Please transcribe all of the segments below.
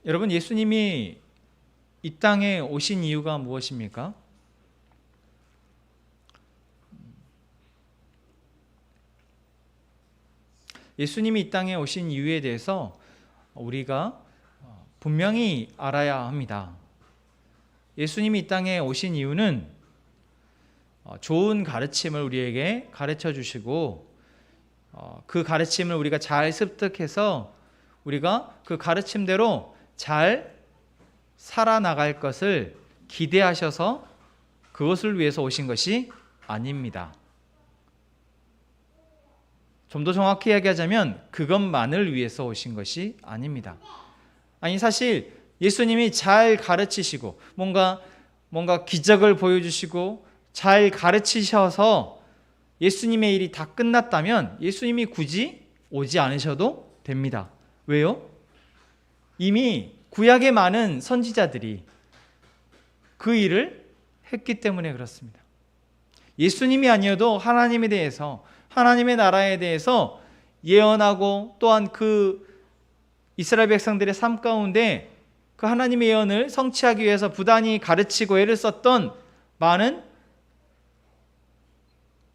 여러분, 예수님이 이 땅에 오신 이유가 무엇입니까? 예수님이 이 땅에 오신 이유에 대해서 우리가 분명히 알아야 합니다. 예수님이 이 땅에 오신 이유는 좋은 가르침을 우리에게 가르쳐 주시고 그 가르침을 우리가 잘 습득해서 우리가 그 가르침대로 잘 살아나갈 것을 기대하셔서 그것을 위해서 오신 것이 아닙니다. 좀 더 정확히 이야기하자면 그것만을 위해서 오신 것이 아닙니다. 아니, 사실 예수님이 잘 가르치시고 뭔가 기적을 보여주시고 잘 가르치셔서 예수님의 일이 다 끝났다면 예수님이 굳이 오지 않으셔도 됩니다. 왜요? 이미 구약의 많은 선지자들이 그 일을 했기 때문에 그렇습니다. 예수님이 아니어도 하나님에 대해서, 하나님의 나라에 대해서 예언하고 또한 그 이스라엘 백성들의 삶 가운데 그 하나님의 예언을 성취하기 위해서 부단히 가르치고 애를 썼던 많은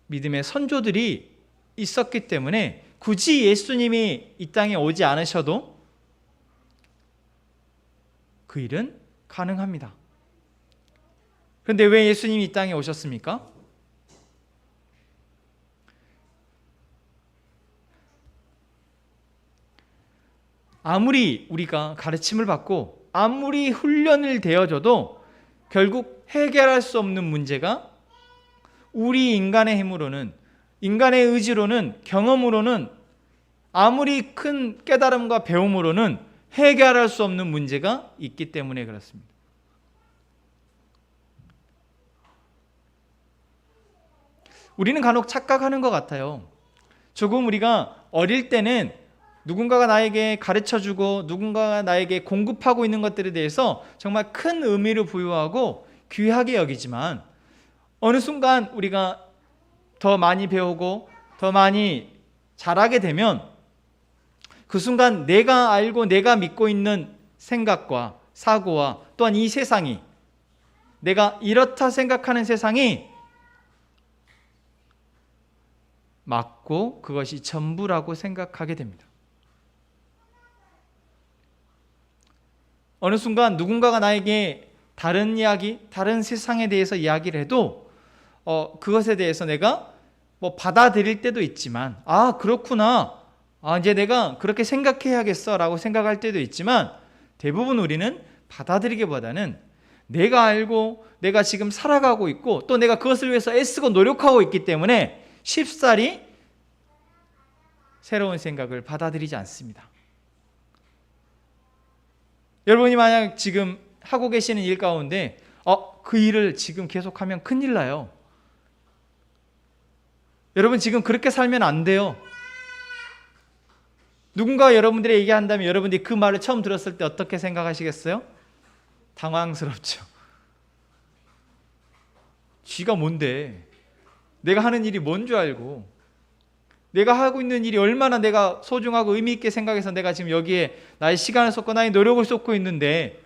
믿음의 선조들이 있었기 때문에 굳이 예수님이 이 땅에 오지 않으셔도 그 일은 가능합니다. 그런데 왜 예수님이 이 땅에 오셨습니까? 아무리 우리가 가르침을 받고 아무리 훈련을 되어줘도 결국 해결할 수 없는 문제가 우리 인간의 힘으로는, 인간의 의지로는, 경험으로는, 아무리 큰 깨달음과 배움으로는 해결할 수 없는 문제가 있기 때문에 그렇습니다. 우리는 간혹 착각하는 것 같아요. 조금 우리가 어릴 때는 누군가가 나에게 가르쳐주고 누군가가 나에게 공급하고 있는 것들에 대해서 정말 큰 의미를 부여하고 귀하게 여기지만 어느 순간 우리가 더 많이 배우고 더 많이 잘하게 되면 그 순간 내가 알고 내가 믿고 있는 생각과 사고와 또한 이 세상이, 내가 이렇다 생각하는 세상이 맞고 그것이 전부라고 생각하게 됩니다. 어느 순간 누군가가 나에게 다른 이야기, 다른 세상에 대해서 이야기를 해도 그것에 대해서 내가 받아들일 때도 있지만, 아, 그렇구나, 이제 내가 그렇게 생각해야겠어 라고 생각할 때도 있지만, 대부분 우리는 받아들이기보다는 내가 알고 내가 지금 살아가고 있고 또 내가 그것을 위해서 애쓰고 노력하고 있기 때문에 쉽사리 새로운 생각을 받아들이지 않습니다. 여러분이 만약 지금 하고 계시는 일 가운데 그 일을 지금 계속하면 큰일 나요. 여러분, 지금 그렇게 살면 안 돼요. 누군가 여러분들이 얘기한다면 여러분들이 그 말을 처음 들었을 때 어떻게 생각하시겠어요? 당황스럽죠. 쥐가 뭔데? 내가 하는 일이 뭔 줄 알고, 내가 하고 있는 일이 얼마나 내가 소중하고 의미 있게 생각해서 내가 지금 여기에 나의 시간을 쏟고 나의 노력을 쏟고 있는데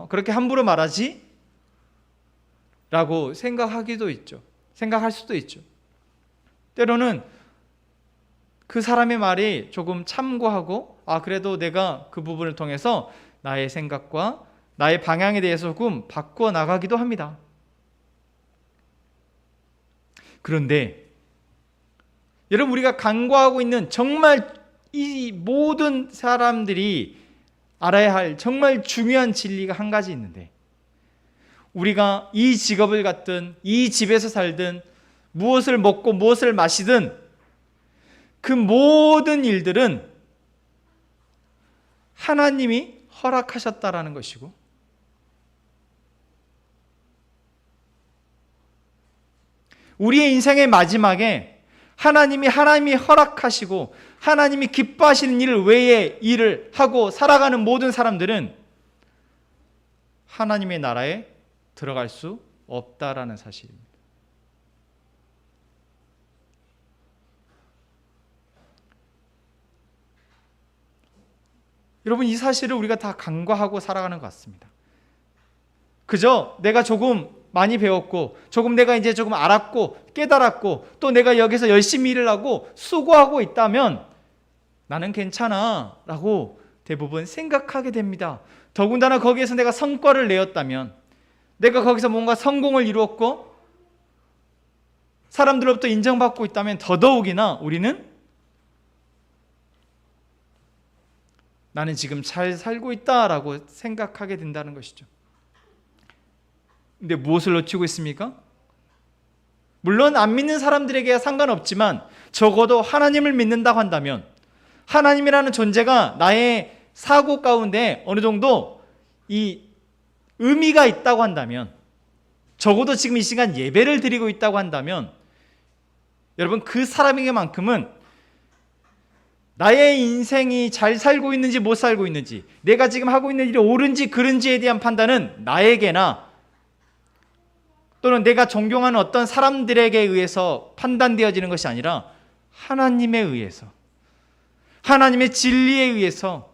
그렇게 함부로 말하지? 라고 생각하기도 있죠. 생각할 수도 있죠. 때로는 그 사람의 말이 조금 참고하고 그래도 내가 그 부분을 통해서 나의 생각과 나의 방향에 대해서 조금 바꾸어 나가기도 합니다. 그런데 여러분, 우리가 간구하고 있는 정말 이 모든 사람들이 알아야 할 정말 중요한 진리가 한 가지 있는데, 우리가 이 직업을 갖든 이 집에서 살든 무엇을 먹고 무엇을 마시든 그 모든 일들은 하나님이 허락하셨다라는 것이고, 우리의 인생의 마지막에 하나님이 허락하시고 하나님이 기뻐하시는 일 외에 일을 하고 살아가는 모든 사람들은 하나님의 나라에 들어갈 수 없다라는 사실입니다. 여러분, 이 사실을 우리가 다 간과하고 살아가는 것 같습니다. 그저 내가 조금 많이 배웠고, 조금 내가 이제 조금 알았고 깨달았고, 또 내가 여기서 열심히 일을 하고 수고하고 있다면 나는 괜찮아 라고 대부분 생각하게 됩니다. 더군다나 거기에서 내가 성과를 내었다면, 내가 거기서 뭔가 성공을 이루었고 사람들로부터 인정받고 있다면 더더욱이나 우리는 나는 지금 잘 살고 있다라고 생각하게 된다는 것이죠. 근데 무엇을 놓치고 있습니까? 물론 안 믿는 사람들에게 상관없지만 적어도 하나님을 믿는다고 한다면, 하나님이라는 존재가 나의 사고 가운데 어느 정도 이 의미가 있다고 한다면, 적어도 지금 이 시간 예배를 드리고 있다고 한다면, 여러분, 그 사람에게만큼은 나의 인생이 잘 살고 있는지 못 살고 있는지, 내가 지금 하고 있는 일이 옳은지 그른지에 대한 판단은 나에게나 또는 내가 존경하는 어떤 사람들에게 의해서 판단되어지는 것이 아니라 하나님에 의해서, 하나님의 진리에 의해서,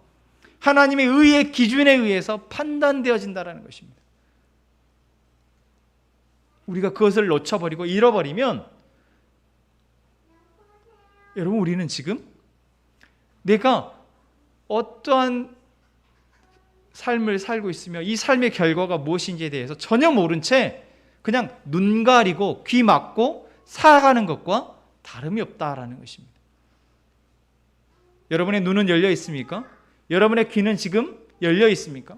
하나님의 의의 기준에 의해서 판단되어진다는 것입니다. 우리가 그것을 놓쳐버리고 잃어버리면, 여러분, 우리는 지금 내가 어떠한 삶을 살고 있으며 이 삶의 결과가 무엇인지에 대해서 전혀 모른 채 그냥 눈 가리고 귀 막고 살아가는 것과 다름이 없다라는 것입니다. 여러분의 눈은 열려 있습니까? 여러분의 귀는 지금 열려 있습니까?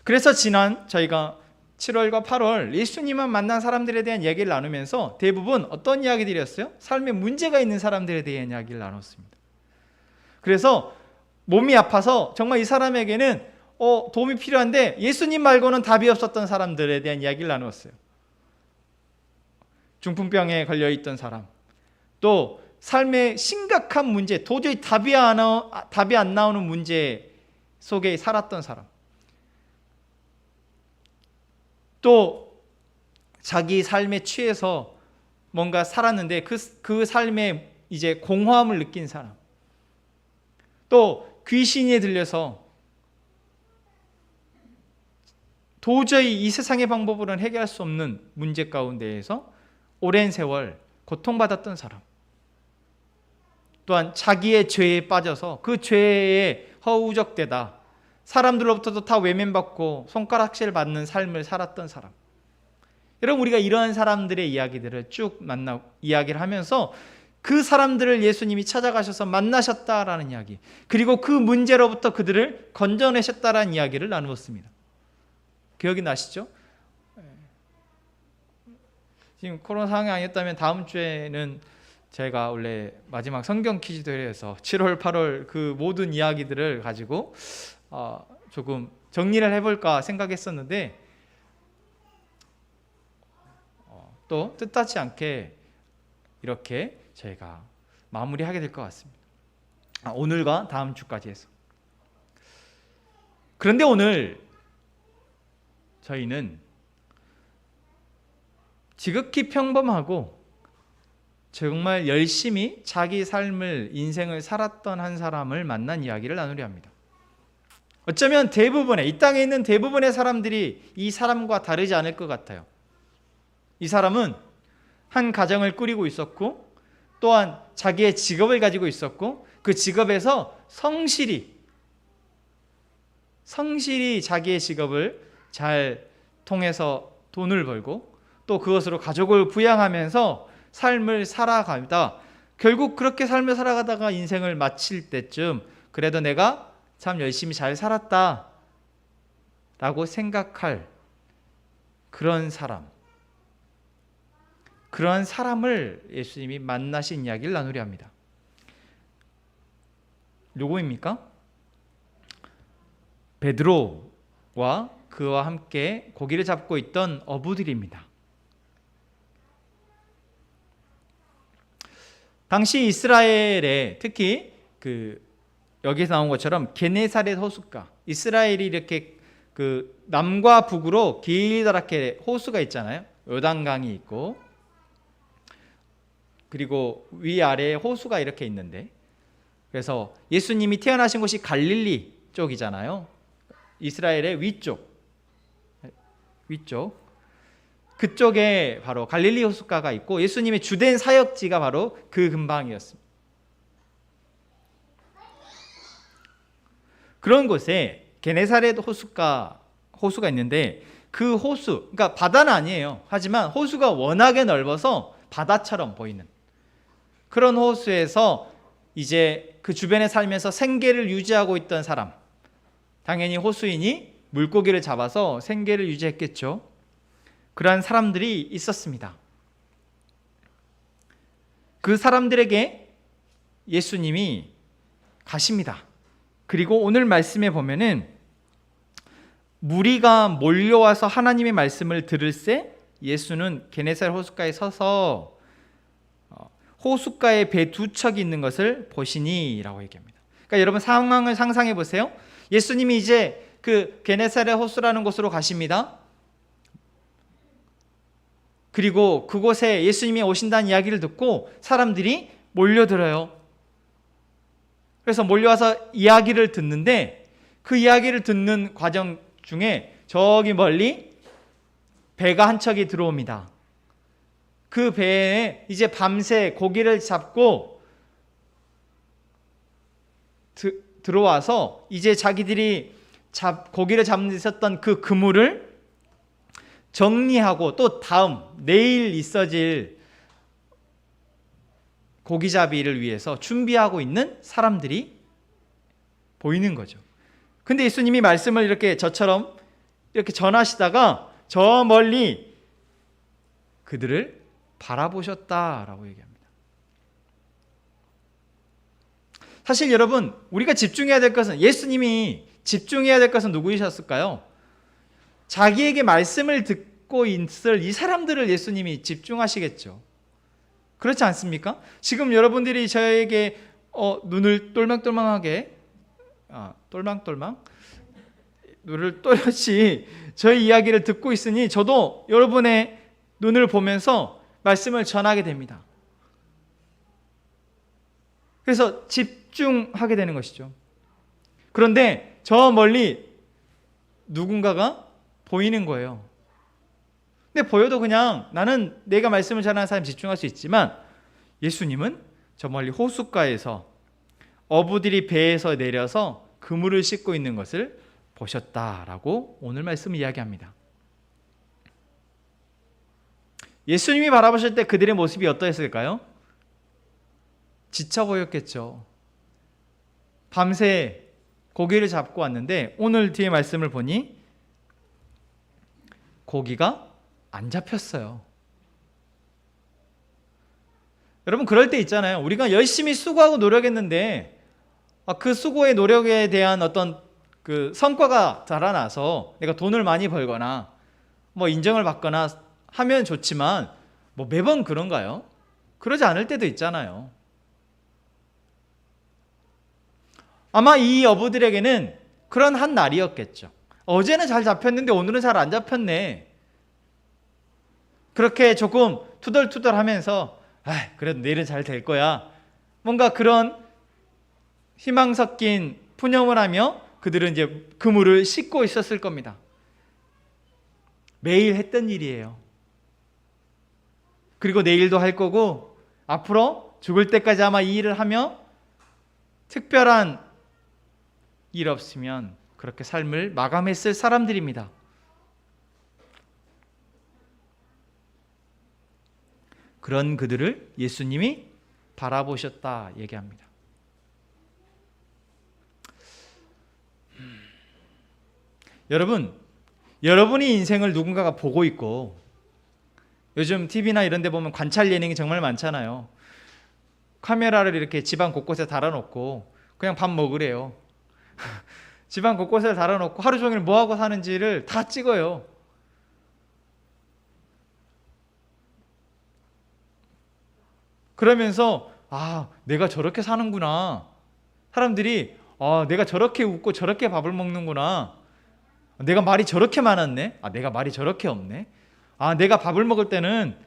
그래서 지난 저희가 7월과 8월 예수님만 만난 사람들에 대한 이야기를 나누면서 대부분 어떤 이야기들이었어요? 삶에 문제가 있는 사람들에 대한 이야기를 나눴습니다. 그래서 몸이 아파서 정말 이 사람에게는 도움이 필요한데 예수님 말고는 답이 없었던 사람들에 대한 이야기를 나누었어요. 중풍병에 걸려있던 사람, 또 삶의 심각한 문제, 도저히 답이 안 나오는 문제 속에 살았던 사람, 또 자기 삶에 취해서 뭔가 살았는데 그 삶에 이제 공허함을 느낀 사람, 또 귀신에 들려서 도저히 이 세상의 방법으로는 해결할 수 없는 문제 가운데에서 오랜 세월 고통받았던 사람, 또한 자기의 죄에 빠져서 그 죄에 허우적대다 사람들로부터도 다 외면받고 손가락질 받는 삶을 살았던 사람. 여러분, 우리가 이러한 사람들의 이야기들을 쭉 이야기를 하면서 그 사람들을 예수님이 찾아가셔서 만나셨다라는 이야기, 그리고 그 문제로부터 그들을 건져내셨다라는 이야기를 나누었습니다. 기억이 나시죠? 지금 코로나 상황이 아니었다면 다음 주에는 제가 원래 마지막 성경 퀴즈 대회에서 7월, 8월 그 모든 이야기들을 가지고 조금 정리를 해볼까 생각했었는데 또 뜻하지 않게 이렇게 저희가 마무리하게 될 것 같습니다. 오늘과 다음 주까지 해서. 그런데 오늘 저희는 지극히 평범하고 정말 열심히 자기 삶을, 인생을 살았던 한 사람을 만난 이야기를 나누려 합니다. 어쩌면 이 땅에 있는 대부분의 사람들이 이 사람과 다르지 않을 것 같아요. 이 사람은 한 가정을 꾸리고 있었고, 또한 자기의 직업을 가지고 있었고, 그 직업에서 성실히 자기의 직업을 잘 통해서 돈을 벌고, 또 그것으로 가족을 부양하면서 삶을 살아가다 결국 그렇게 삶을 살아가다가 인생을 마칠 때쯤 그래도 내가 참 열심히 잘 살았다 라고 생각할 그런 사람을 예수님이 만나신 이야기를 나누려 합니다. 누구입니까? 베드로와 그와 함께 고기를 잡고 있던 어부들입니다. 당시 이스라엘에 특히 여기서 나온 것처럼 게네사렛 호숫가, 이스라엘이 이렇게 남과 북으로 길다랗게 호수가 있잖아요. 요단강이 있고, 그리고 위아래에 호수가 이렇게 있는데, 그래서 예수님이 태어나신 곳이 갈릴리 쪽이잖아요. 이스라엘의 위쪽 그쪽에 바로 갈릴리 호숫가가 있고 예수님의 주된 사역지가 바로 그 근방이었습니다. 그런 곳에 게네사렛 호수가 있는데, 그 호수, 그러니까 바다는 아니에요. 하지만 호수가 워낙에 넓어서 바다처럼 보이는 그런 호수에서 이제 그 주변에 살면서 생계를 유지하고 있던 사람, 당연히 호수인이 물고기를 잡아서 생계를 유지했겠죠. 그러한 사람들이 있었습니다. 그 사람들에게 예수님이 가십니다. 그리고 오늘 말씀에 보면은 무리가 몰려와서 하나님의 말씀을 들을새 예수는 게네사렛 호숫가에 서서 호숫가에 배 두 척이 있는 것을 보시니 라고 얘기합니다. 그러니까 여러분 상황을 상상해 보세요. 예수님이 이제 그 게네사렛 호수라는 곳으로 가십니다. 그리고 그곳에 예수님이 오신다는 이야기를 듣고 사람들이 몰려들어요. 그래서 몰려와서 이야기를 듣는데, 그 이야기를 듣는 과정 중에 저기 멀리 배가 한 척이 들어옵니다. 그 배에 이제 밤새 고기를 잡고 들어와서 이제 자기들이 고기를 잡는 데 있었던 그 그물을 정리하고 또 다음 내일 있어질 고기잡이를 위해서 준비하고 있는 사람들이 보이는 거죠. 근데 예수님이 말씀을 이렇게 저처럼 이렇게 전하시다가 저 멀리 그들을 바라보셨다라고 얘기합니다. 사실 여러분, 우리가 집중해야 될 것은, 예수님이 집중해야 될 것은 누구이셨을까요? 자기에게 말씀을 듣고 있을 이 사람들을 예수님이 집중하시겠죠. 그렇지 않습니까? 지금 여러분들이 저에게 눈을 똘망똘망하게 눈을 또렷이 저희 이야기를 듣고 있으니 저도 여러분의 눈을 보면서 말씀을 전하게 됩니다. 그래서 집중하게 되는 것이죠. 그런데 저 멀리 누군가가 보이는 거예요. 근데 보여도 그냥 나는 내가 말씀을 전하는 사람에 집중할 수 있지만, 예수님은 저 멀리 호숫가에서 어부들이 배에서 내려서 그물을 싣고 있는 것을 보셨다라고 오늘 말씀 이야기합니다. 예수님이 바라보실 때 그들의 모습이 어떠했을까요? 지쳐 보였겠죠. 밤새 고기를 잡고 왔는데 오늘 뒤에 말씀을 보니 고기가 안 잡혔어요. 여러분, 그럴 때 있잖아요. 우리가 열심히 수고하고 노력했는데 그 수고의 노력에 대한 어떤 그 성과가 자라나서 내가 돈을 많이 벌거나 인정을 받거나 하면 좋지만 매번 그런가요? 그러지 않을 때도 있잖아요. 아마 이 어부들에게는 그런 한 날이었겠죠. 어제는 잘 잡혔는데 오늘은 잘 안 잡혔네. 그렇게 조금 투덜투덜하면서 그래도 내일은 잘 될 거야. 뭔가 그런 희망 섞인 푸념을 하며 그들은 이제 그물을 싣고 있었을 겁니다. 매일 했던 일이에요. 그리고 내일도 할 거고 앞으로 죽을 때까지 아마 이 일을 하며 특별한 일 없으면 그렇게 삶을 마감했을 사람들입니다. 그런 그들을 예수님이 바라보셨다 얘기합니다. 여러분, 여러분의 인생을 누군가가 보고 있고, 요즘 TV나 이런 데 보면 관찰 예능이 정말 많잖아요. 카메라를 이렇게 집안 곳곳에 달아놓고 그냥 밥 먹으래요. 집안 곳곳에 달아놓고 하루 종일 뭐하고 사는지를 다 찍어요. 그러면서 내가 저렇게 사는구나. 사람들이 내가 저렇게 웃고 저렇게 밥을 먹는구나. 내가 말이 저렇게 많았네. 내가 말이 저렇게 없네. 내가 밥을 먹을 때는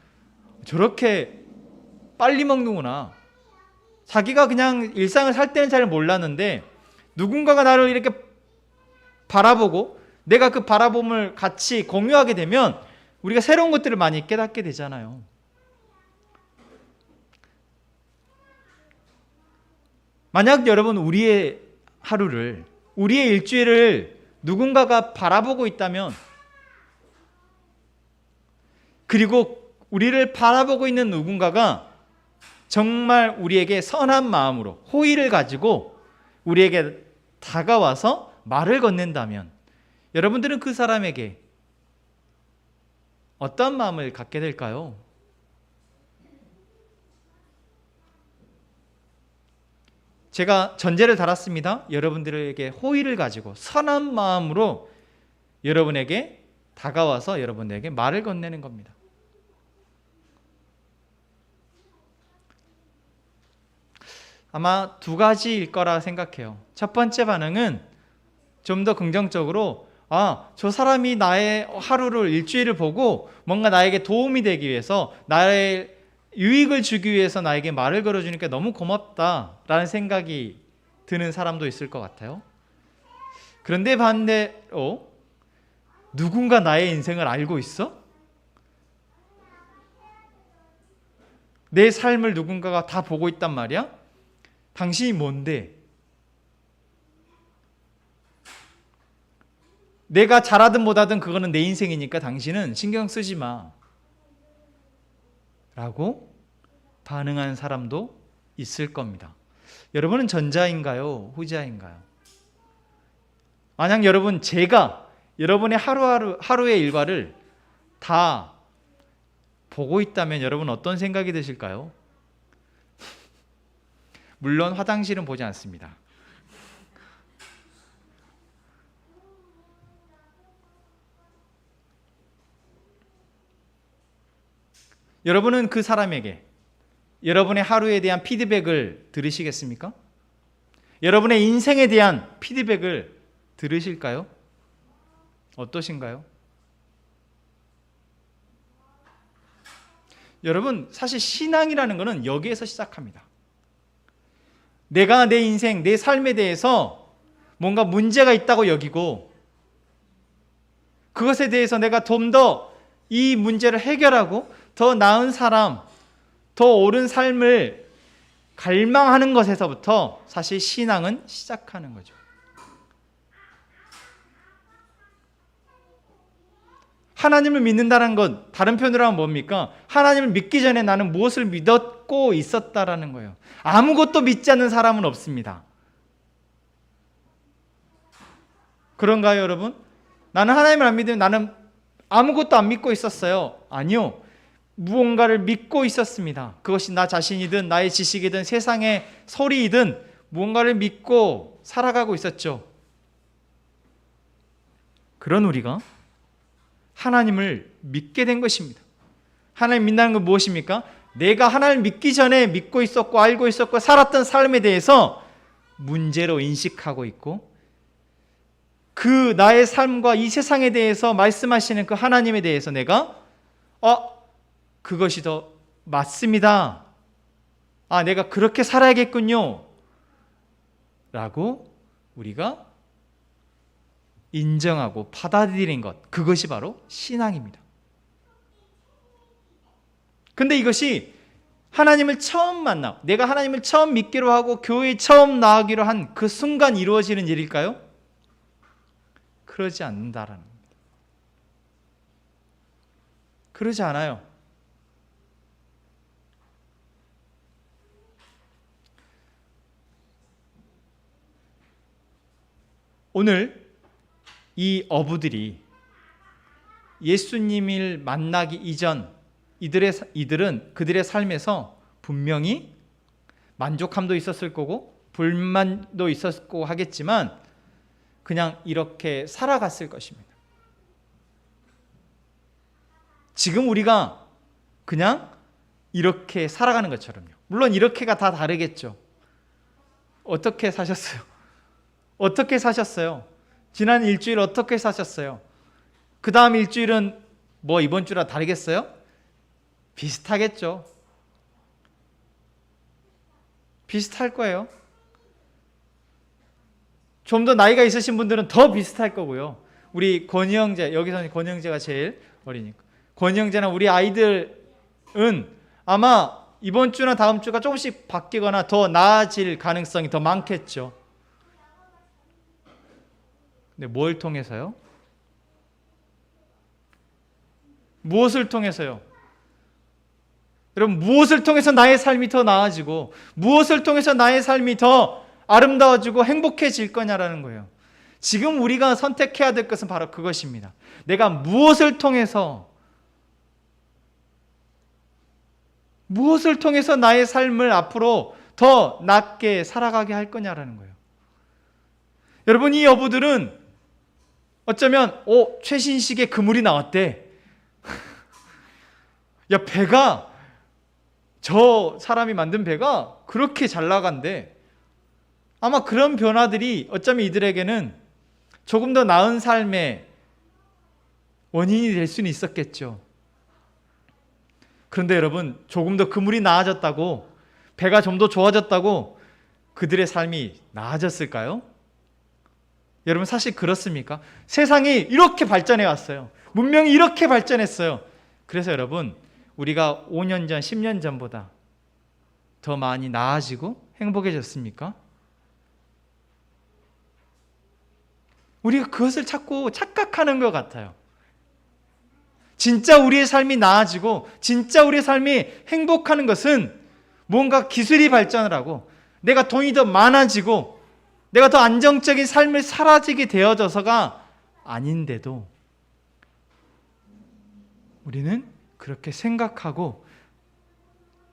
저렇게 빨리 먹는구나. 자기가 그냥 일상을 살 때는 잘 몰랐는데 누군가가 나를 이렇게 바라보고 내가 그 바라봄을 같이 공유하게 되면 우리가 새로운 것들을 많이 깨닫게 되잖아요. 만약 여러분 우리의 하루를, 우리의 일주일을 누군가가 바라보고 있다면, 그리고 우리를 바라보고 있는 누군가가 정말 우리에게 선한 마음으로 호의를 가지고 우리에게 다가와서 말을 건넨다면 여러분들은 그 사람에게 어떤 마음을 갖게 될까요? 제가 전제를 달았습니다. 여러분들에게 호의를 가지고 선한 마음으로 여러분에게 다가와서 여러분에게 말을 건네는 겁니다. 아마 두 가지일 거라 생각해요. 첫 번째 반응은 좀 더 긍정적으로, 저 사람이 나의 하루를, 일주일을 보고 뭔가 나에게 도움이 되기 위해서, 나의 유익을 주기 위해서 나에게 말을 걸어주니까 너무 고맙다라는 생각이 드는 사람도 있을 것 같아요. 그런데 반대로 누군가 나의 인생을 알고 있어? 내 삶을 누군가가 다 보고 있단 말이야? 당신이 뭔데? 내가 잘하든 못하든 그거는 내 인생이니까 당신은 신경 쓰지 마 라고 반응한 사람도 있을 겁니다. 여러분은 전자인가요? 후자인가요? 만약 여러분, 제가 여러분의 하루의 일과를 다 보고 있다면 여러분 어떤 생각이 드실까요? 물론 화장실은 보지 않습니다. 여러분은 그 사람에게 여러분의 하루에 대한 피드백을 들으시겠습니까? 여러분의 인생에 대한 피드백을 들으실까요? 어떠신가요? 여러분, 사실 신앙이라는 것은 여기에서 시작합니다. 내가 내 인생, 내 삶에 대해서 뭔가 문제가 있다고 여기고 그것에 대해서 내가 좀 더 이 문제를 해결하고 더 나은 사람, 더 옳은 삶을 갈망하는 것에서부터 사실 신앙은 시작하는 거죠. 하나님을 믿는다는 것, 다른 표현으로 하면 뭡니까? 하나님을 믿기 전에 나는 무엇을 믿었고 있었다라는 거예요. 아무것도 믿지 않는 사람은 없습니다. 그런가요, 여러분? 나는 하나님을 안 믿으면 나는 아무것도 안 믿고 있었어요. 아니요. 무언가를 믿고 있었습니다. 그것이 나 자신이든 나의 지식이든 세상의 소리이든 무언가를 믿고 살아가고 있었죠. 그런 우리가 하나님을 믿게 된 것입니다. 하나님 믿는다는 건 무엇입니까? 내가 하나님을 믿기 전에 믿고 있었고 알고 있었고 살았던 삶에 대해서 문제로 인식하고 있고 그 나의 삶과 이 세상에 대해서 말씀하시는 그 하나님에 대해서 내가 그것이 더 맞습니다. 내가 그렇게 살아야겠군요. 라고 우리가 인정하고 받아들인 것, 그것이 바로 신앙입니다. 근데 이것이 하나님을 처음 만나, 내가 하나님을 처음 믿기로 하고 교회에 처음 나가기로 한 그 순간 이루어지는 일일까요? 그러지 않는다라는 겁니다. 그러지 않아요. 오늘 이 어부들이 예수님을 만나기 이전 이들은 그들의 삶에서 분명히 만족함도 있었을 거고 불만도 있었고 하겠지만 그냥 이렇게 살아갔을 것입니다. 지금 우리가 그냥 이렇게 살아가는 것처럼요. 물론 이렇게가 다 다르겠죠. 어떻게 사셨어요? 어떻게 사셨어요? 지난 일주일 어떻게 사셨어요? 그 다음 일주일은 이번 주랑 다르겠어요? 비슷하겠죠. 비슷할 거예요. 좀 더 나이가 있으신 분들은 더 비슷할 거고요. 우리 권희 형제, 여기서는 권희 형제가 제일 어리니까. 권희 형제나 우리 아이들은 아마 이번 주나 다음 주가 조금씩 바뀌거나 더 나아질 가능성이 더 많겠죠. 근데 뭘 통해서요? 무엇을 통해서요? 여러분, 무엇을 통해서 나의 삶이 더 나아지고 무엇을 통해서 나의 삶이 더 아름다워지고 행복해질 거냐라는 거예요. 지금 우리가 선택해야 될 것은 바로 그것입니다. 내가 무엇을 통해서 나의 삶을 앞으로 더 낫게 살아가게 할 거냐라는 거예요. 여러분, 이 어부들은 어쩌면 최신식의 그물이 나왔대. 야, 배가, 저 사람이 만든 배가 그렇게 잘 나간대. 아마 그런 변화들이 어쩌면 이들에게는 조금 더 나은 삶의 원인이 될 수는 있었겠죠. 그런데 여러분, 조금 더 그물이 나아졌다고, 배가 좀 더 좋아졌다고 그들의 삶이 나아졌을까요? 여러분, 사실 그렇습니까? 세상이 이렇게 발전해 왔어요. 문명이 이렇게 발전했어요. 그래서 여러분, 우리가 5년 전, 10년 전보다 더 많이 나아지고 행복해졌습니까? 우리가 그것을 자꾸 착각하는 것 같아요. 진짜 우리의 삶이 나아지고 진짜 우리의 삶이 행복하는 것은 뭔가 기술이 발전을 하고 내가 돈이 더 많아지고 내가 더 안정적인 삶을 살아지게 되어져서가 아닌데도 우리는 그렇게 생각하고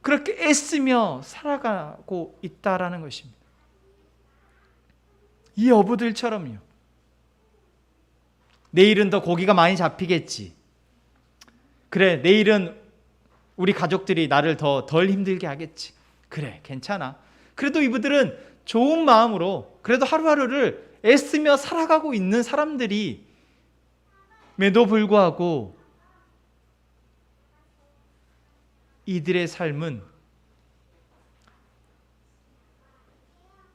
그렇게 애쓰며 살아가고 있다라는 것입니다. 이 어부들처럼요. 내일은 더 고기가 많이 잡히겠지. 그래, 내일은 우리 가족들이 나를 더 덜 힘들게 하겠지. 그래, 괜찮아. 그래도 이분들은 좋은 마음으로 그래도 하루하루를 애쓰며 살아가고 있는 사람들이 에도 불구하고 이들의 삶은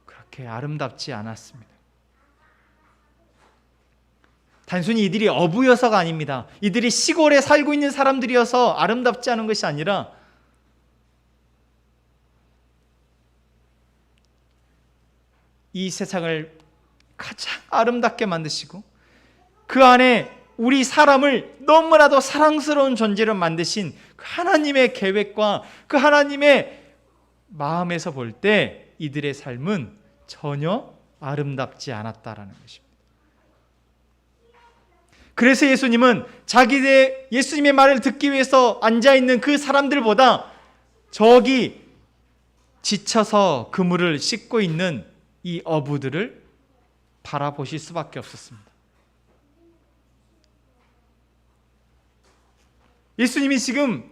그렇게 아름답지 않았습니다. 단순히 이들이 어부여서가 아닙니다. 이들이 시골에 살고 있는 사람들이어서 아름답지 않은 것이 아니라 이 세상을 가장 아름답게 만드시고 그 안에 우리 사람을 너무나도 사랑스러운 존재로 만드신 그 하나님의 계획과 그 하나님의 마음에서 볼 때 이들의 삶은 전혀 아름답지 않았다라는 것입니다. 그래서 예수님은 예수님의 말을 듣기 위해서 앉아있는 그 사람들보다 저기 지쳐서 그물을 씻고 있는 이 어부들을 바라보실 수밖에 없었습니다. 예수님이 지금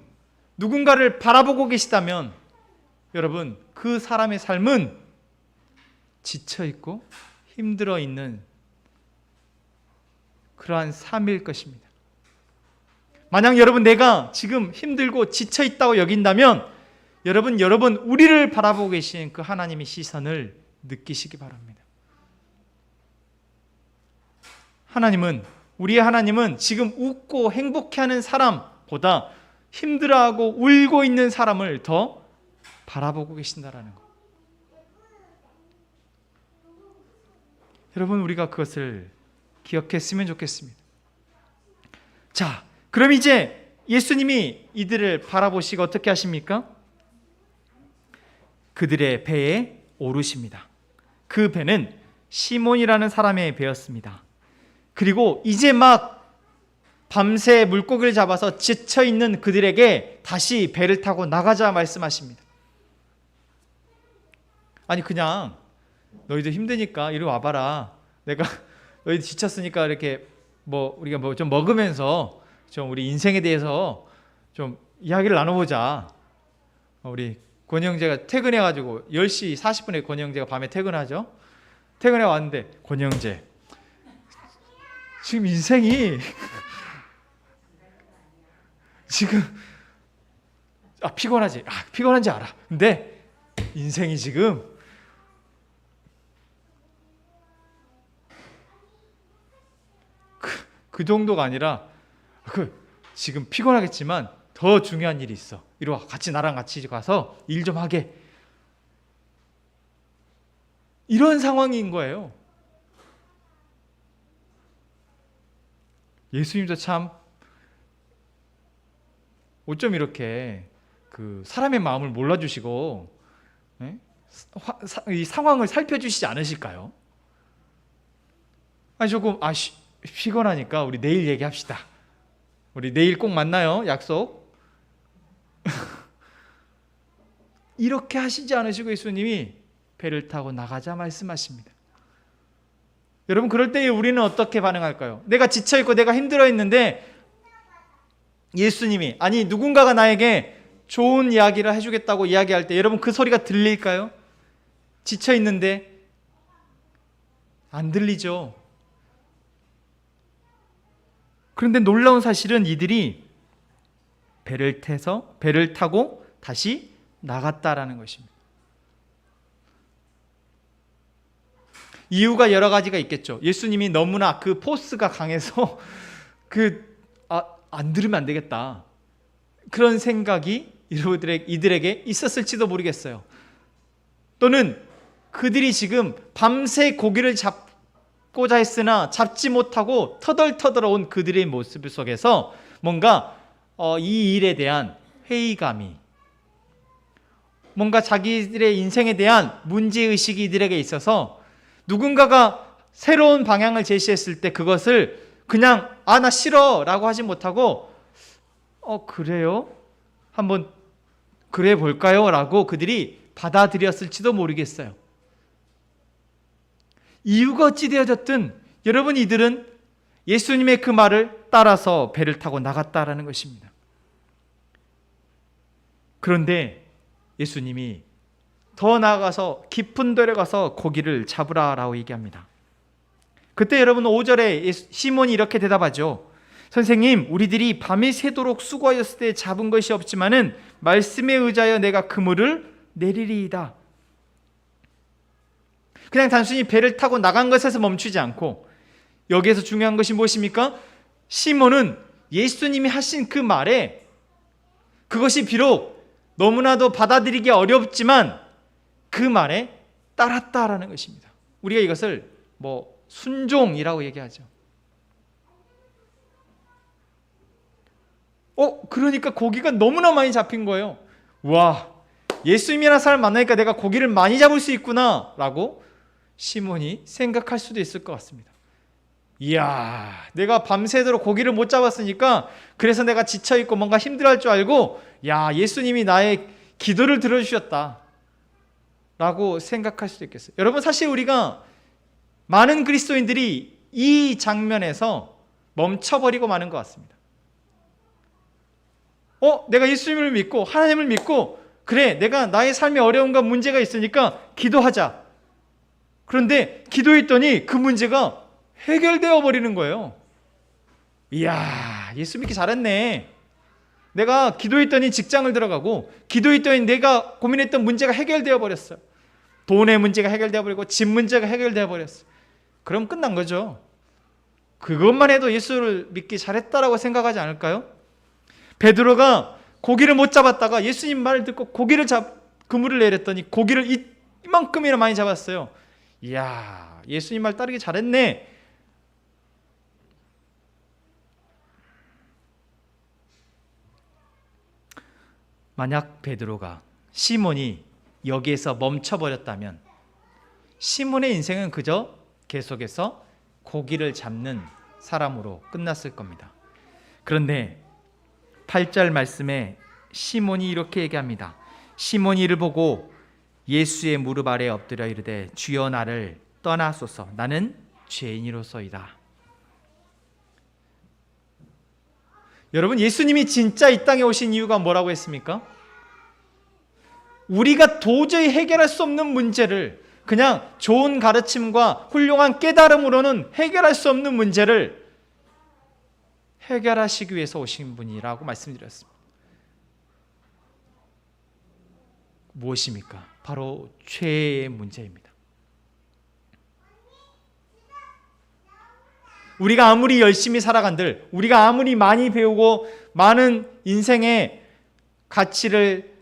누군가를 바라보고 계시다면 여러분, 그 사람의 삶은 지쳐있고 힘들어 있는 그러한 삶일 것입니다. 만약 여러분 내가 지금 힘들고 지쳐있다고 여긴다면 여러분 우리를 바라보고 계신 그 하나님의 시선을 느끼시기 바랍니다. 우리의 하나님은 지금 웃고 행복해하는 사람보다 힘들어하고 울고 있는 사람을 더 바라보고 계신다라는 것. 여러분, 우리가 그것을 기억했으면 좋겠습니다. 자, 그럼 이제 예수님이 이들을 바라보시고 어떻게 하십니까? 그들의 배에 오르십니다. 그 배는 시몬이라는 사람의 배였습니다. 그리고 이제 막 밤새 물고기를 잡아서 지쳐있는 그들에게 다시 배를 타고 나가자 말씀하십니다. 아니, 그냥 너희도 힘드니까 이리 와봐라. 내가 너희 지쳤으니까 이렇게 우리가 좀 먹으면서 좀 우리 인생에 대해서 좀 이야기를 나눠보자. 우리 권희 형제가 퇴근해가지고 10시 40분에 권희 형제가 밤에 퇴근하죠. 퇴근해 왔는데 권희 형제 지금 인생이 지금 피곤하지. 피곤한지 알아. 근데 인생이 지금 그 정도가 아니라 지금 피곤하겠지만 더 중요한 일이 있어. 이리 와, 나랑 같이 가서 일 좀 하게. 이런 상황인 거예요. 예수님도 참 어쩜 이렇게 사람의 마음을 몰라주시고 이 상황을 살펴주시지 않으실까요? 아니 조금 피곤하니까 우리 내일 얘기합시다. 우리 내일 꼭 만나요. 약속. 이렇게 하시지 않으시고 예수님이 배를 타고 나가자 말씀하십니다. 여러분, 그럴 때 우리는 어떻게 반응할까요? 내가 지쳐있고 내가 힘들어 있는데 예수님이, 아니 누군가가 나에게 좋은 이야기를 해주겠다고 이야기할 때 여러분 그 소리가 들릴까요? 지쳐있는데 안 들리죠. 그런데 놀라운 사실은 이들이 배를 타고 다시 나갔다라는 것입니다. 이유가 여러 가지가 있겠죠. 예수님이 너무나 그 포스가 강해서 안 들으면 안 되겠다, 그런 생각이 이들에게 있었을지도 모르겠어요. 또는 그들이 지금 밤새 고기를 잡고자 했으나 잡지 못하고 터덜터덜 그들의 모습 속에서 뭔가 이 일에 대한 회의감이, 뭔가 자기들의 인생에 대한 문제의식이 이들에게 있어서 누군가가 새로운 방향을 제시했을 때 그것을 그냥 나 싫어 라고 하지 못하고 그래요? 한번 그래 볼까요? 라고 그들이 받아들였을지도 모르겠어요. 이유가 어찌 되어졌든 여러분, 이들은 예수님의 그 말을 따라서 배를 타고 나갔다라는 것입니다. 그런데 예수님이 더 나아가서 깊은 데로 가서 고기를 잡으라라고 얘기합니다. 그때 여러분 5절에 시몬이 이렇게 대답하죠. 선생님, 우리들이 밤이 새도록 수고하였을 때 잡은 것이 없지만은 말씀에 의지하여 내가 그물을 내리리이다. 그냥 단순히 배를 타고 나간 것에서 멈추지 않고 여기에서 중요한 것이 무엇입니까? 시몬은 예수님이 하신 그 말에, 그것이 비록 너무나도 받아들이기 어렵지만 그 말에 따랐다라는 것입니다. 우리가 이것을 순종이라고 얘기하죠. 그러니까 고기가 너무나 많이 잡힌 거예요. 와, 예수님이라는 사람 만나니까 내가 고기를 많이 잡을 수 있구나 라고 시몬이 생각할 수도 있을 것 같습니다. 이야, 내가 밤새도록 고기를 못 잡았으니까 그래서 내가 지쳐있고 뭔가 힘들어할 줄 알고, 야, 예수님이 나의 기도를 들어주셨다 라고 생각할 수도 있겠어요. 여러분, 사실 우리가 많은 그리스도인들이 이 장면에서 멈춰버리고 마는 것 같습니다. 내가 예수님을 믿고 하나님을 믿고, 그래, 내가 나의 삶에 어려움과 문제가 있으니까 기도하자. 그런데 기도했더니 그 문제가 해결되어 버리는 거예요. 이야, 예수 믿기 잘했네. 내가 기도했더니 직장을 들어가고, 기도했더니 내가 고민했던 문제가 해결되어 버렸어. 돈의 문제가 해결되어 버리고 집 문제가 해결되어 버렸어. 그럼 끝난 거죠. 그것만 해도 예수를 믿기 잘했다라고 생각하지 않을까요? 베드로가 고기를 못 잡았다가 예수님 말을 듣고 그물을 내렸더니 고기를 이만큼이나 많이 잡았어요. 이야, 예수님 말 따르기 잘했네. 만약 베드로가, 시몬이 여기에서 멈춰버렸다면 시몬의 인생은 그저 계속해서 고기를 잡는 사람으로 끝났을 겁니다. 그런데 8절 말씀에 시몬이 이렇게 얘기합니다. 시몬이 이를 보고 예수의 무릎 아래 엎드려 이르되 주여 나를 떠나소서, 나는 죄인이로소이다. 여러분, 예수님이 진짜 이 땅에 오신 이유가 뭐라고 했습니까? 우리가 도저히 해결할 수 없는 문제를, 그냥 좋은 가르침과 훌륭한 깨달음으로는 해결할 수 없는 문제를 해결하시기 위해서 오신 분이라고 말씀드렸습니다. 무엇입니까? 바로 죄의 문제입니다. 우리가 아무리 열심히 살아간들, 우리가 아무리 많이 배우고 많은 인생의 가치를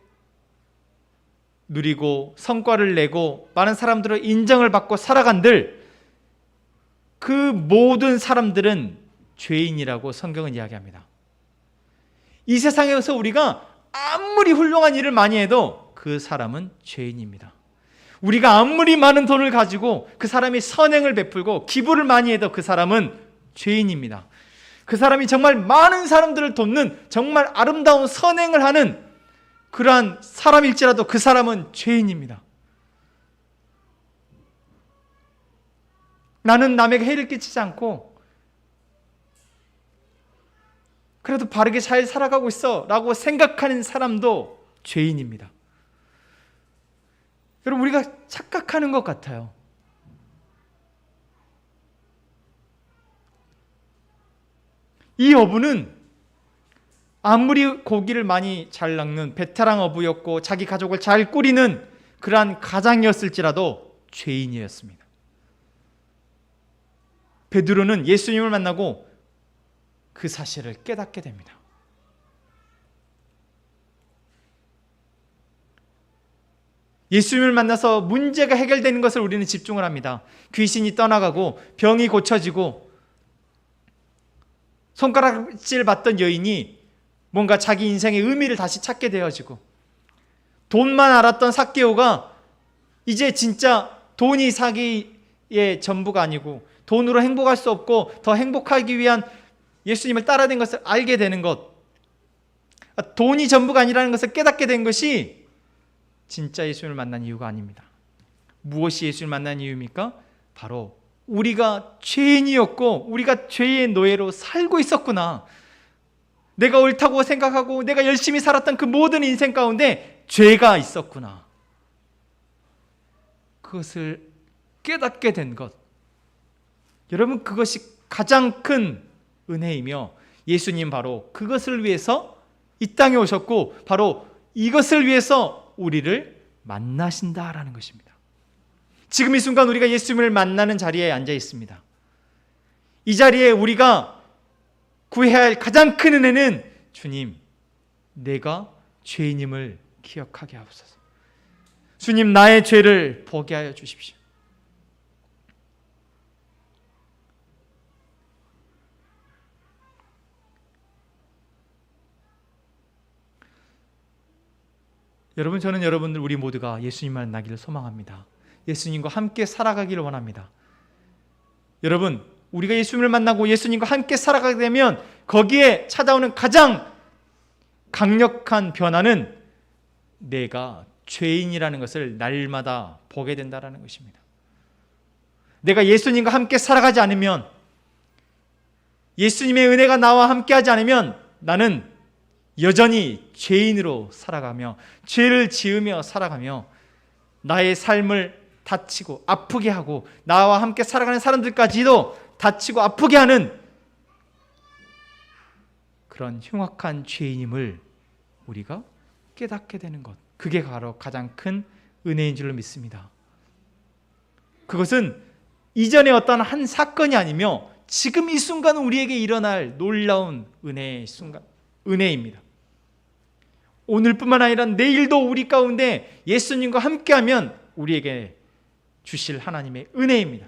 누리고 성과를 내고 많은 사람들의 인정을 받고 살아간들, 그 모든 사람들은 죄인이라고 성경은 이야기합니다. 이 세상에서 우리가 아무리 훌륭한 일을 많이 해도 그 사람은 죄인입니다. 우리가 아무리 많은 돈을 가지고 그 사람이 선행을 베풀고 기부를 많이 해도 그 사람은 죄인입니다. 그 사람이 정말 많은 사람들을 돕는 정말 아름다운 선행을 하는 그러한 사람일지라도 그 사람은 죄인입니다. 나는 남에게 해를 끼치지 않고 그래도 바르게 잘 살아가고 있어 라고 생각하는 사람도 죄인입니다. 여러분, 우리가 착각하는 것 같아요. 이 어부는 아무리 고기를 많이 잘 낚는 베테랑 어부였고 자기 가족을 잘 꾸리는 그러한 가장이었을지라도 죄인이었습니다. 베드로는 예수님을 만나고 그 사실을 깨닫게 됩니다. 예수님을 만나서 문제가 해결되는 것을 우리는 집중을 합니다. 귀신이 떠나가고 병이 고쳐지고 손가락질 받던 여인이 뭔가 자기 인생의 의미를 다시 찾게 되어지고, 돈만 알았던 삭개오가 이제 진짜 돈이 자기의 전부가 아니고 돈으로 행복할 수 없고 더 행복하기 위한 예수님을 따라낸 것을 알게 되는 것, 돈이 전부가 아니라는 것을 깨닫게 된 것이 진짜 예수님을 만난 이유가 아닙니다. 무엇이 예수님을 만난 이유입니까? 바로 우리가 죄인이었고 우리가 죄의 노예로 살고 있었구나. 내가 옳다고 생각하고 내가 열심히 살았던 그 모든 인생 가운데 죄가 있었구나. 그것을 깨닫게 된 것. 여러분, 그것이 가장 큰 은혜이며 예수님 바로 그것을 위해서 이 땅에 오셨고 바로 이것을 위해서 우리를 만나신다라는 것입니다. 지금 이 순간 우리가 예수님을 만나는 자리에 앉아 있습니다. 이 자리에 우리가 구해야 할 가장 큰 은혜는 주님, 내가 죄인임을 기억하게 하옵소서. 주님, 나의 죄를 보게 하여 주십시오. 여러분, 저는 여러분들 우리 모두가 예수님 만나기를 소망합니다. 예수님과 함께 살아가기를 원합니다. 여러분, 우리가 예수님을 만나고 예수님과 함께 살아가게 되면 거기에 찾아오는 가장 강력한 변화는 내가 죄인이라는 것을 날마다 보게 된다는 것입니다. 내가 예수님과 함께 살아가지 않으면, 예수님의 은혜가 나와 함께하지 않으면 나는 여전히 죄인으로 살아가며 죄를 지으며 살아가며 나의 삶을 다치고 아프게 하고 나와 함께 살아가는 사람들까지도 다치고 아프게 하는 그런 흉악한 죄인임을 우리가 깨닫게 되는 것, 그게 바로 가장 큰 은혜인 줄로 믿습니다. 그것은 이전의 어떤 한 사건이 아니며 지금 이 순간 우리에게 일어날 놀라운 은혜의 순간, 은혜입니다. 오늘뿐만 아니라 내일도 우리 가운데 예수님과 함께하면 우리에게 주실 하나님의 은혜입니다.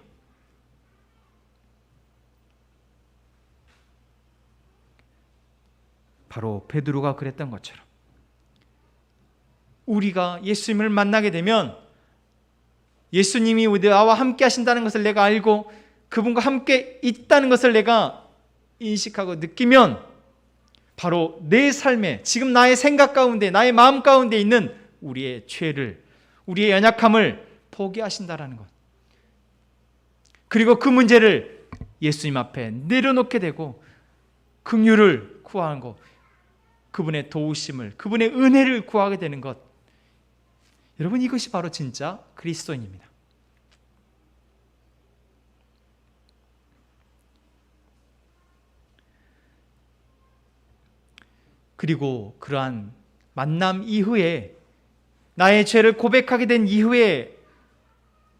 바로 베드로가 그랬던 것처럼 우리가 예수님을 만나게 되면 예수님이 나와 함께 하신다는 것을 내가 알고 그분과 함께 있다는 것을 내가 인식하고 느끼면 바로 내 삶에 지금 나의 생각 가운데 나의 마음 가운데 있는 우리의 죄를, 우리의 연약함을 포기하신다라는 것, 그리고 그 문제를 예수님 앞에 내려놓게 되고 긍휼을 구하는 것, 그분의 도우심을, 그분의 은혜를 구하게 되는 것, 여러분, 이것이 바로 진짜 그리스도인입니다. 그리고 그러한 만남 이후에 나의 죄를 고백하게 된 이후에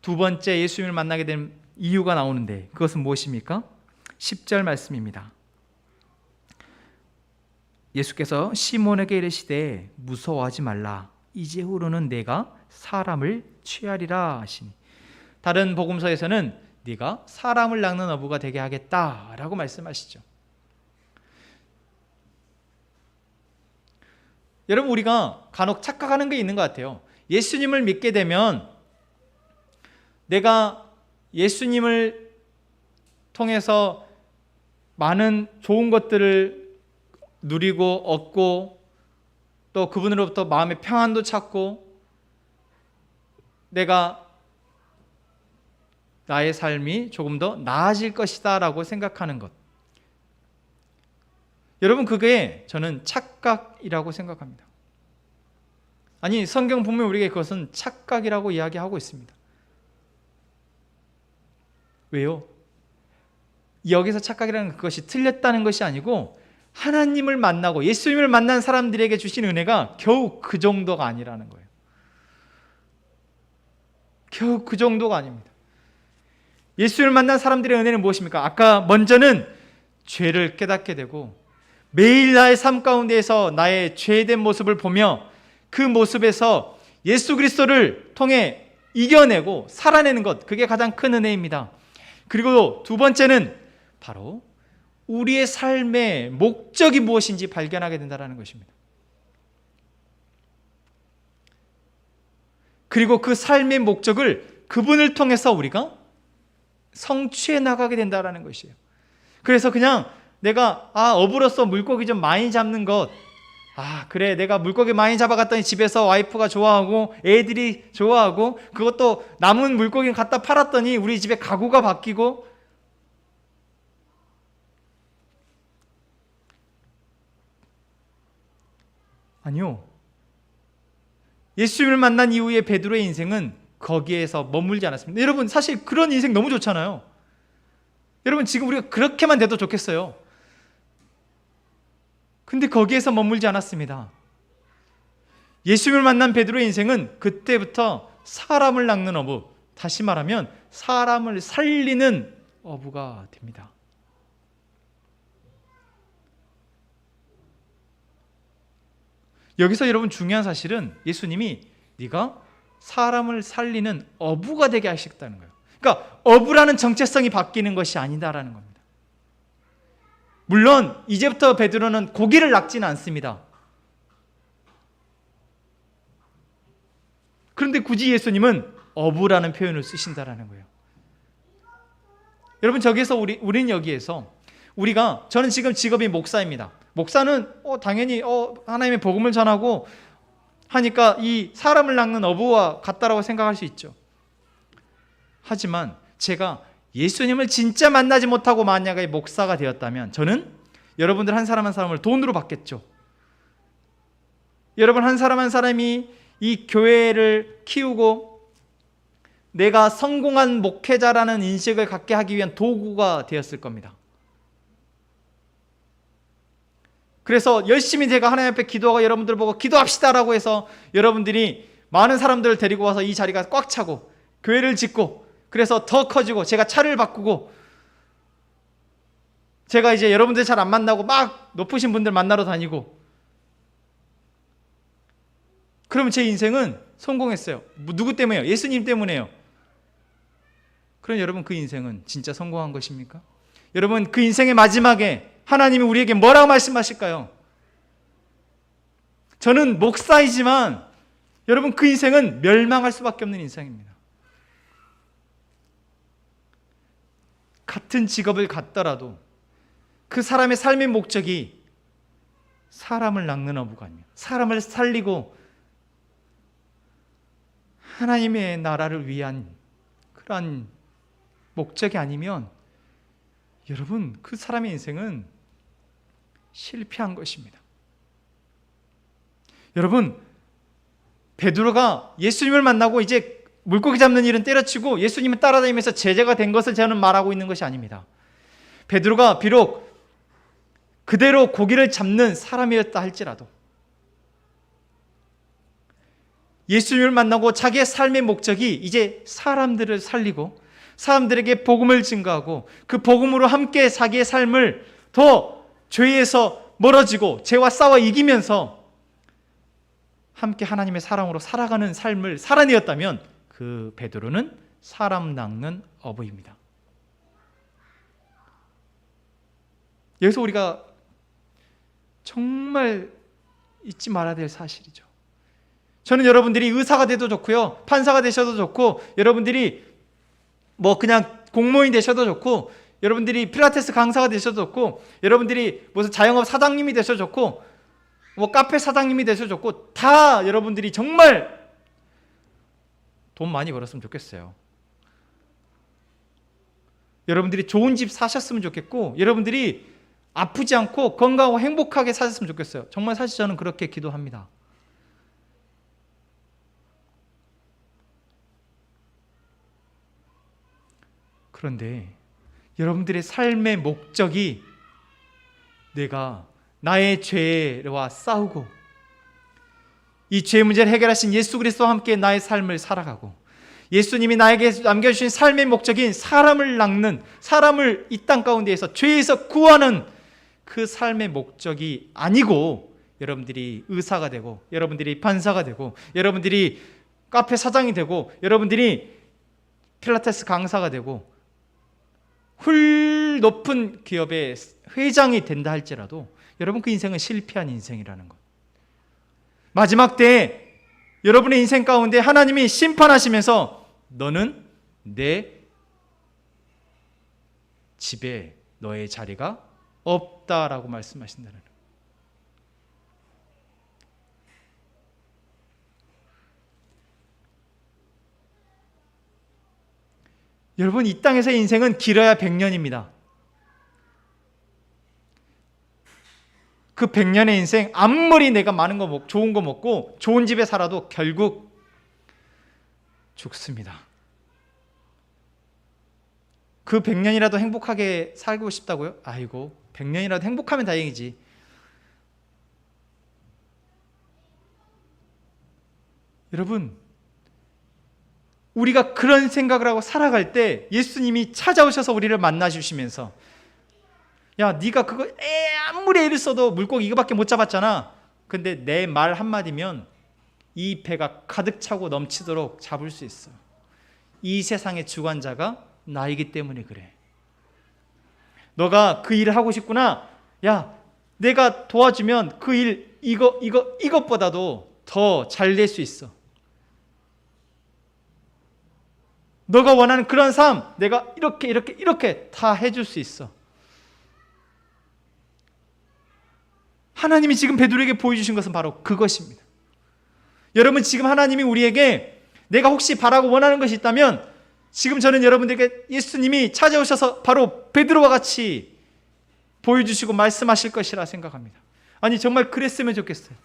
두 번째 예수님을 만나게 된 이유가 나오는데 그것은 무엇입니까? 10절 말씀입니다. 예수께서 시몬에게 이르시되 무서워하지 말라. 이제후로는 내가 사람을 취하리라 하시니. 다른 복음서에서는 네가 사람을 낚는 어부가 되게 하겠다라고 말씀하시죠. 여러분, 우리가 간혹 착각하는 게 있는 것 같아요. 예수님을 믿게 되면 내가 예수님을 통해서 많은 좋은 것들을 누리고 얻고 또 그분으로부터 마음의 평안도 찾고 내가 나의 삶이 조금 더 나아질 것이다 라고 생각하는 것. 여러분, 그게 저는 착각이라고 생각합니다. 아니, 성경 보면 우리에게 그것은 착각이라고 이야기하고 있습니다. 왜요? 여기서 착각이라는 그것이 틀렸다는 것이 아니고 하나님을 만나고 예수님을 만난 사람들에게 주신 은혜가 겨우 그 정도가 아니라는 거예요. 겨우 그 정도가 아닙니다. 예수님을 만난 사람들의 은혜는 무엇입니까? 아까 먼저는 죄를 깨닫게 되고 매일 나의 삶 가운데에서 나의 죄된 모습을 보며 그 모습에서 예수 그리스도를 통해 이겨내고 살아내는 것, 그게 가장 큰 은혜입니다. 그리고 두 번째는 바로 우리의 삶의 목적이 무엇인지 발견하게 된다는 것입니다. 그리고 그 삶의 목적을 그분을 통해서 우리가 성취해 나가게 된다는 것이에요. 그래서 그냥 내가 어부로서 물고기 좀 많이 잡는 것, 그래, 내가 물고기 많이 잡아갔더니 집에서 와이프가 좋아하고 애들이 좋아하고 그것도 남은 물고기 갖다 팔았더니 우리 집에 가구가 바뀌고, 아니요, 예수님을 만난 이후에 베드로의 인생은 거기에서 머물지 않았습니다. 여러분, 사실 그런 인생 너무 좋잖아요. 여러분, 지금 우리가 그렇게만 돼도 좋겠어요. 근데 거기에서 머물지 않았습니다. 예수님을 만난 베드로의 인생은 그때부터 사람을 낚는 어부, 다시 말하면 사람을 살리는 어부가 됩니다. 여기서 여러분 중요한 사실은 예수님이 네가 사람을 살리는 어부가 되게 하시겠다는 거예요. 그러니까 어부라는 정체성이 바뀌는 것이 아니다라는 겁니다. 물론 이제부터 베드로는 고기를 낚지는 않습니다. 그런데 굳이 예수님은 어부라는 표현을 쓰신다라는 거예요. 여러분, 저기에서 우리는 여기에서 저는 지금 직업이 목사입니다. 목사는 당연히 하나님의 복음을 전하고 하니까 이 사람을 낚는 어부와 같다라고 생각할 수 있죠. 하지만 제가 예수님을 진짜 만나지 못하고 만약에 목사가 되었다면 저는 여러분들 한 사람 한 사람을 돈으로 받겠죠. 여러분 한 사람 한 사람이 이 교회를 키우고 내가 성공한 목회자라는 인식을 갖게 하기 위한 도구가 되었을 겁니다. 그래서 열심히 제가 하나님 앞에 기도하고 여러분들 보고 기도합시다라고 해서 여러분들이 많은 사람들을 데리고 와서 이 자리가 꽉 차고 교회를 짓고 그래서 더 커지고 제가 차를 바꾸고 제가 이제 여러분들 잘 안 만나고 막 높으신 분들 만나러 다니고 그러면 제 인생은 성공했어요. 누구 때문에요? 예수님 때문에요. 그럼 여러분 그 인생은 진짜 성공한 것입니까? 여러분 그 인생의 마지막에 하나님이 우리에게 뭐라고 말씀하실까요? 저는 목사이지만 여러분 그 인생은 멸망할 수밖에 없는 인생입니다. 같은 직업을 갖더라도 그 사람의 삶의 목적이 사람을 낚는 어부가 아니면 사람을 살리고 하나님의 나라를 위한 그러한 목적이 아니면 여러분 그 사람의 인생은 실패한 것입니다. 여러분 베드로가 예수님을 만나고 이제 물고기 잡는 일은 때려치고 예수님을 따라다니면서 제자가 된 것을 저는 말하고 있는 것이 아닙니다. 베드로가 비록 그대로 고기를 잡는 사람이었다 할지라도 예수님을 만나고 자기의 삶의 목적이 이제 사람들을 살리고 사람들에게 복음을 증거하고 그 복음으로 함께 자기의 삶을 더 죄에서 멀어지고 죄와 싸워 이기면서 함께 하나님의 사랑으로 살아가는 삶을 살아내었다면 그 베드로는 사람 낚는 어부입니다. 여기서 우리가 정말 잊지 말아야 될 사실이죠. 저는 여러분들이 의사가 돼도 좋고요, 판사가 되셔도 좋고, 여러분들이 뭐 그냥 공무원이 되셔도 좋고, 여러분들이 필라테스 강사가 되셔도 좋고, 여러분들이 무슨 자영업 사장님이 되셔도 좋고, 뭐 카페 사장님이 되셔도 좋고, 다 여러분들이 정말 돈 많이 벌었으면 좋겠어요. 여러분들이 좋은 집 사셨으면 좋겠고, 여러분들이 아프지 않고 건강하고 행복하게 사셨으면 좋겠어요. 정말 사실 저는 그렇게 기도합니다. 그런데 여러분들의 삶의 목적이 내가 나의 죄와 싸우고 이 죄 문제를 해결하신 예수 그리스도와 함께 나의 삶을 살아가고, 예수님이 나에게 남겨주신 삶의 목적인 사람을 낚는, 사람을 이 땅 가운데에서 죄에서 구하는 그 삶의 목적이 아니고, 여러분들이 의사가 되고, 여러분들이 판사가 되고, 여러분들이 카페 사장이 되고, 여러분들이 필라테스 강사가 되고, 훌 높은 기업의 회장이 된다 할지라도 여러분 그 인생은 실패한 인생이라는 것. 마지막 때에 여러분의 인생 가운데 하나님이 심판하시면서 너는 내 집에 너의 자리가 없다라고 말씀하신다는 것. 여러분, 이 땅에서의 인생은 길어야 100년입니다. 그 100년의 인생, 아무리 내가 많은 거 먹고 좋은 거 먹고 좋은 집에 살아도 결국 죽습니다. 그 100년이라도 행복하게 살고 싶다고요? 아이고, 100년이라도 행복하면 다행이지. 여러분, 우리가 그런 생각을 하고 살아갈 때 예수님이 찾아오셔서 우리를 만나주시면서, 야, 네가 그거 아무리 애를 써도 물고기 이거밖에 못 잡았잖아. 근데 내 말 한마디면 이 배가 가득 차고 넘치도록 잡을 수 있어. 이 세상의 주관자가 나이기 때문에 그래. 너가 그 일을 하고 싶구나. 야, 내가 도와주면 그 일 이것보다도 더 잘 될 수 있어. 너가 원하는 그런 삶, 내가 이렇게 다 해줄 수 있어. 하나님이 지금 베드로에게 보여주신 것은 바로 그것입니다. 여러분, 지금 하나님이 우리에게 내가 혹시 바라고 원하는 것이 있다면 지금 저는 여러분들에게 예수님이 찾아오셔서 바로 베드로와 같이 보여주시고 말씀하실 것이라 생각합니다. 아니, 정말 그랬으면 좋겠어요.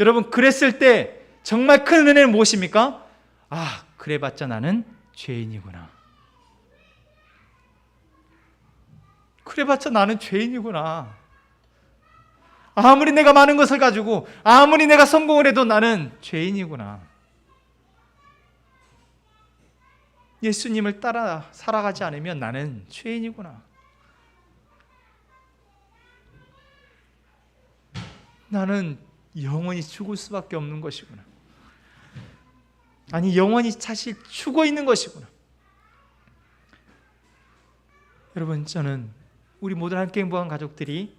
여러분, 그랬을 때 정말 큰 은혜는 무엇입니까? 아, 그래봤자 나는 죄인이구나. 그래봤자 나는 죄인이구나. 아무리 내가 많은 것을 가지고 아무리 내가 성공을 해도 나는 죄인이구나. 예수님을 따라 살아가지 않으면 나는 죄인이구나. 나는 영원히 죽을 수밖에 없는 것이구나. 아니, 영원히 사실 죽어 있는 것이구나. 여러분, 저는 우리 모든 함께 행복한 가족들이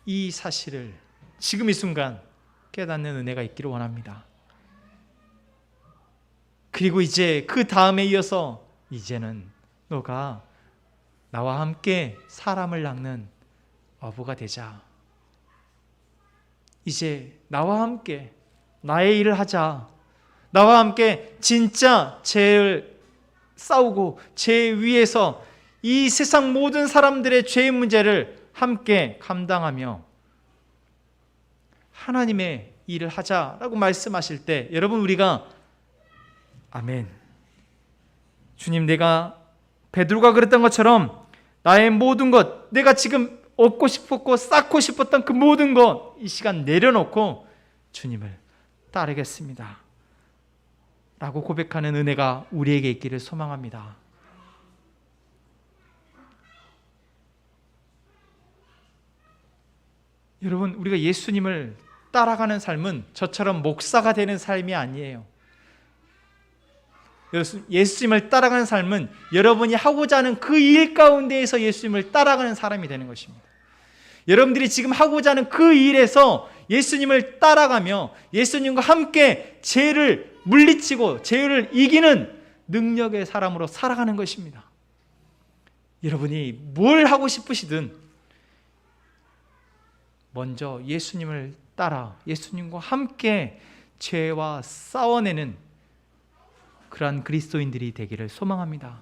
이 사실을 지금 이 순간 깨닫는 은혜가 있기를 원합니다. 그리고 이제 그 다음에 이어서 이제는 너가 나와 함께 사람을 낚는 어부가 되자. 이제 나와 함께 나의 일을 하자. 나와 함께 진짜 죄를 싸우고 죄 위에서 이 세상 모든 사람들의 죄의 문제를 함께 감당하며 하나님의 일을 하자라고 말씀하실 때, 여러분, 우리가 아멘, 주님, 내가 베드로가 그랬던 것처럼 나의 모든 것, 내가 지금 얻고 싶었고 쌓고 싶었던 그 모든 것 이 시간 내려놓고 주님을 따르겠습니다 라고 고백하는 은혜가 우리에게 있기를 소망합니다. 여러분, 우리가 예수님을 따라가는 삶은 저처럼 목사가 되는 삶이 아니에요. 예수님을 따라가는 삶은 여러분이 하고자 하는 그 일 가운데에서 예수님을 따라가는 사람이 되는 것입니다. 여러분들이 지금 하고자 하는 그 일에서 예수님을 따라가며 예수님과 함께 죄를 물리치고 죄를 이기는 능력의 사람으로 살아가는 것입니다. 여러분이 뭘 하고 싶으시든 먼저 예수님을 따라 예수님과 함께 죄와 싸워내는 그러한 그리스도인들이 되기를 소망합니다.